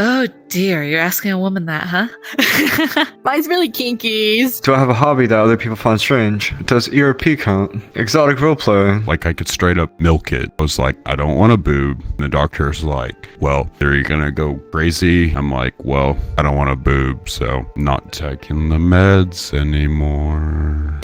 Oh dear, you're asking a woman that, huh? Mine's really kinkies. Do I have a hobby that other people find strange? Does ERP count? Exotic roleplay? Like, I could straight up milk it. I was like, I don't want a boob. And the doctor's like, well, are you gonna go crazy? I'm like, well, I don't want a boob, so I'm not taking the meds anymore.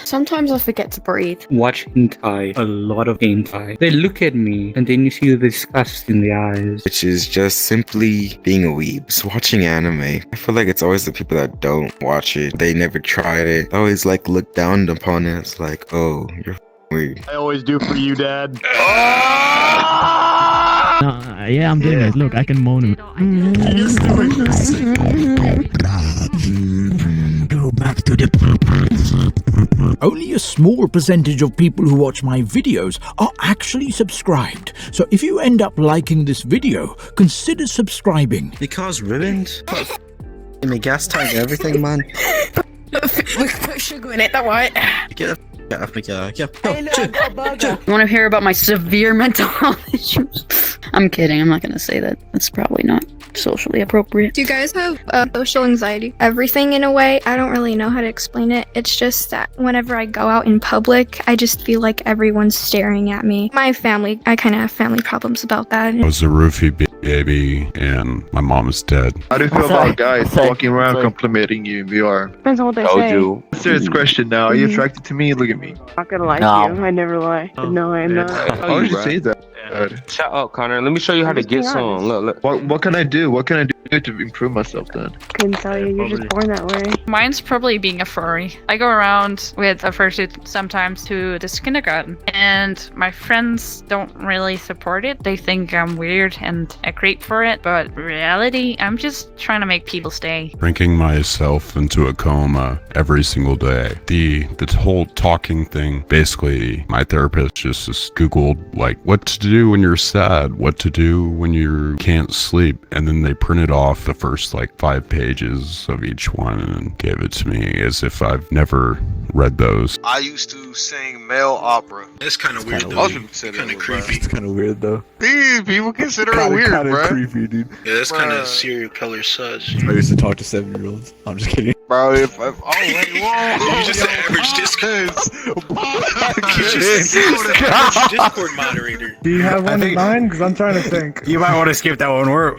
Sometimes I forget to breathe. Watch hentai, a lot of hentai. They look at me, and then you see the disgust in the eyes. Which is just simply being a weeb. Just watching anime. I feel like it's always the people that don't watch it. They never tried it. They always like look down upon it. It's like, oh, you're weird. I always do for you, Dad. Yeah, I'm doing it. Look, I can moan. Go back to the... Only a small percentage of people who watch my videos are actually subscribed. So if you end up liking this video, consider subscribing. The car's ruined. In the gas tank, everything, man. We put sugar in it, don't worry. Get the off my car. Yeah. You want to hear about my severe mental health issues? I'm kidding. I'm not going to say that. That's probably not socially appropriate. Do you guys have social anxiety? Everything in a way. I don't really know how to explain it. It's just that whenever I go out in public, I just feel like everyone's staring at me. My family, I kind of have family problems about that. I was a roofie baby, and my mom is dead. How do you feel about guys walking around complimenting you in VR? Depends on what they say. Serious question now. Are you attracted to me? Look at me. Not gonna lie to you. I never lie. No, I'm not. Why would you say that? Shut up, Connor. Let me show you how to get some. Look. What can I do? What can I do to improve myself then? Couldn't tell you. You're just born that way. Mine's probably being a furry. I go around with a fursuit sometimes to this kindergarten, and my friends don't really support it. They think I'm weird and a creep for it, but in reality, I'm just trying to make people stay. Drinking myself into a coma every single day. The whole talking thing, basically, my therapist just Googled, like, what to do when you're sad, what to do when you can't sleep, and then they printed off the first, like, 5 pages of each one and gave it to me as if I've never read those. I used to sing male opera. It's kind of weird though. Kind of creepy. It's kind of weird though. Dude, people consider it weird, bro. Creepy, dude. Yeah, that's kind of serial killer such. I used to talk to 7-year-olds. I'm just kidding. Bro, if oh wait, whoa! You just an average Discord. Discord moderator. Do you have one in mind? Because I'm trying to think. You might want to skip that one. We're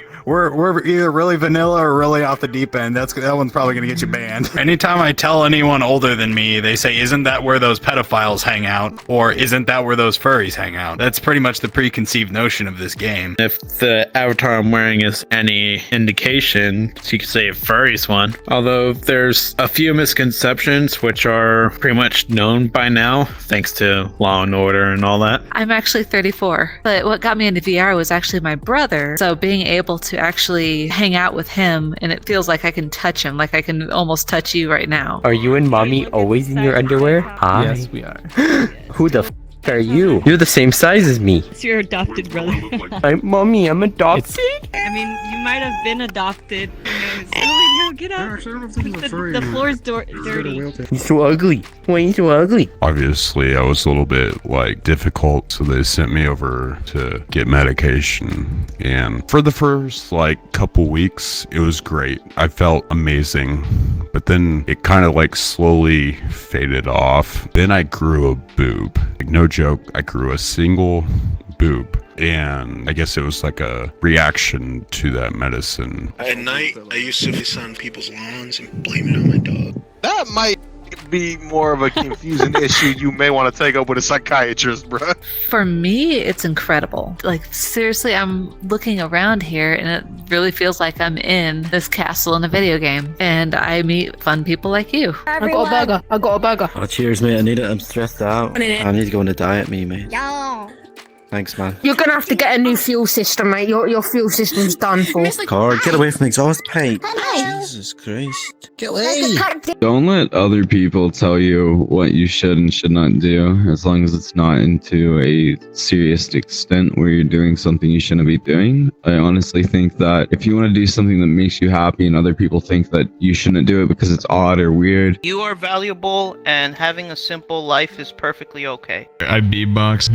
either really vanilla or really off the deep end. That one's probably gonna get you banned. Anytime I tell anyone older than me, they say, "Isn't that where those pedophiles hang out?" Or "Isn't that where those furries hang out?" That's pretty much the preconceived notion of this game. If the avatar I'm wearing is any indication, you could say a furry's one. Although there's a few misconceptions which are pretty much known by now, thanks to Law and Order and all that. I'm actually 34, but what got me into VR was actually my brother. So being able to actually hang out with him, and it feels like I can touch him, like I can almost touch you right now. Are you and mommy always in your underwear? Hi. Yes, we are. Who the f are you? You're the same size as me. It's your adopted brother. Mommy, I'm adopted. I mean, you might have been adopted. Who knows? Oh, no, get up. The floor's dirty. He's so ugly. Why are you so ugly? Obviously, I was a little bit, like, difficult, so they sent me over to get medication. And for the first, like, couple weeks, it was great. I felt amazing. But then it kind of, like, slowly faded off. Then I grew a boob. Like, no joke, I grew a single boob. And I guess it was like a reaction to that medicine. At night, I used to sun people's lawns and blame it on my dog. That might be more of a confusing issue you may want to take up with a psychiatrist, bro. For me, it's incredible. Like, seriously, I'm looking around here and it really feels like I'm in this castle in a video game. And I meet fun people like you. I got a burger. Oh, cheers, mate. I need it. I'm stressed out. I need to go on a diet, mate. Yo. Thanks, man. You're gonna have to get a new fuel system, mate. Your fuel system's done for. Car, get away from the exhaust pipe. Jesus Christ. Get away. Don't let other people tell you what you should and should not do, as long as it's not into a serious extent where you're doing something you shouldn't be doing. I honestly think that if you want to do something that makes you happy and other people think that you shouldn't do it because it's odd or weird. You are valuable, and having a simple life is perfectly okay. I beatbox.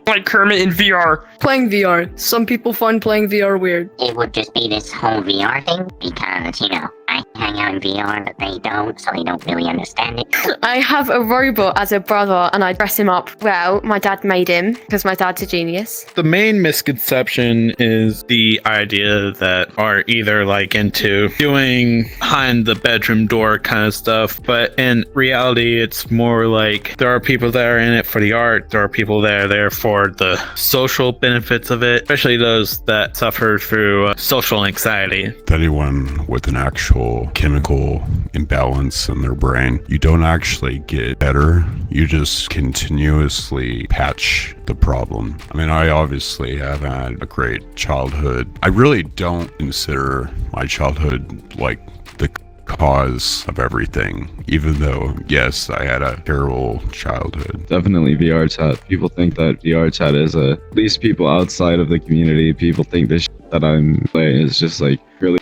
Like Kermit in VR. Playing VR. Some people find playing VR weird. It would just be this whole VR thing because, you know, I hang out in VR, but they don't, so they don't really understand it. I have a robot as a brother and I dress him up. Well, my dad made him because my dad's a genius. The main misconception is the idea that are either like into doing behind the bedroom door kind of stuff, but in reality, it's more like there are people that are in it for the art. There are people that are there for the social benefits of it, especially those that suffer through social anxiety. Anyone with an actual chemical imbalance in their brain, you don't actually get better, you just continuously patch the problem. I mean, I obviously have had a great childhood. I really don't consider my childhood like the cause of everything, even though, yes, I had a terrible childhood. Definitely VRChat. People think that VRChat is at least people outside of the community, people think this shit that I'm playing is just like really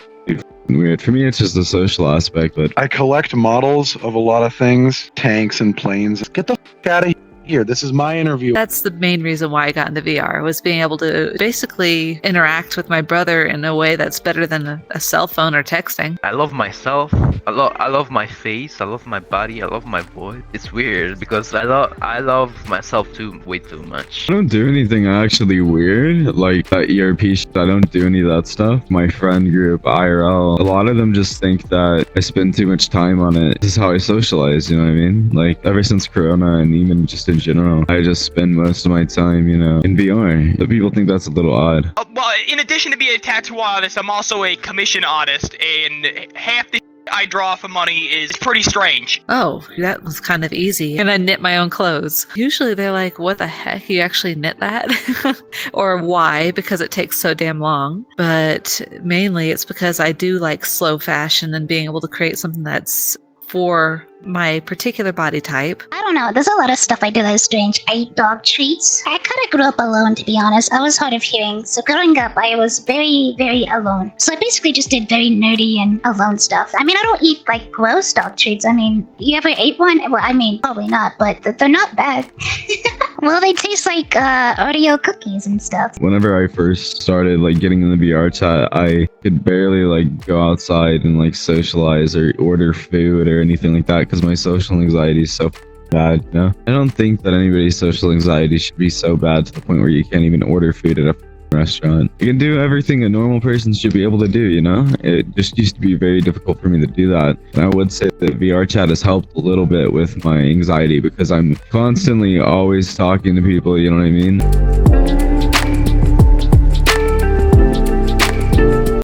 weird. For me, it's just the social aspect, but I collect models of a lot of things, tanks and planes. Get the f out of here. This is my interview. That's the main reason why I got into VR, was being able to basically interact with my brother in a way that's better than a cell phone or texting. I love myself. I love my face. I love my body. I love my voice. It's weird because I love myself too way too much. I don't do anything actually weird, like that ERP shit. I don't do any of that stuff. My friend group, IRL, a lot of them just think that I spend too much time on it. This is how I socialize, you know what I mean? Like, ever since Corona and even just in general, I just spend most of my time, you know, in VR. But people think that's a little odd. Well, in addition to being a tattoo artist, I'm also a commission artist, and half the I draw for money is pretty strange. Oh, that was kind of easy. And I knit my own clothes. Usually they're like, what the heck? You actually knit that? Or why? Because it takes so damn long. But mainly it's because I do like slow fashion and being able to create something that's for my particular body type. I don't know. There's a lot of stuff I do that is strange. I eat dog treats. I kind of grew up alone, to be honest. I was hard of hearing. So growing up, I was very, very alone. So I basically just did very nerdy and alone stuff. I mean, I don't eat like gross dog treats. I mean, you ever ate one? Well, I mean, probably not, but they're not bad. Well, they taste like Oreo cookies and stuff. Whenever I first started like getting in the VRChat, I could barely like go outside and like socialize or order food or anything like that because my social anxiety is so bad, you know? I don't think that anybody's social anxiety should be so bad to the point where you can't even order food at a restaurant. You can do everything a normal person should be able to do, you know? It just used to be very difficult for me to do that. And I would say that VRChat has helped a little bit with my anxiety because I'm constantly always talking to people, you know what I mean?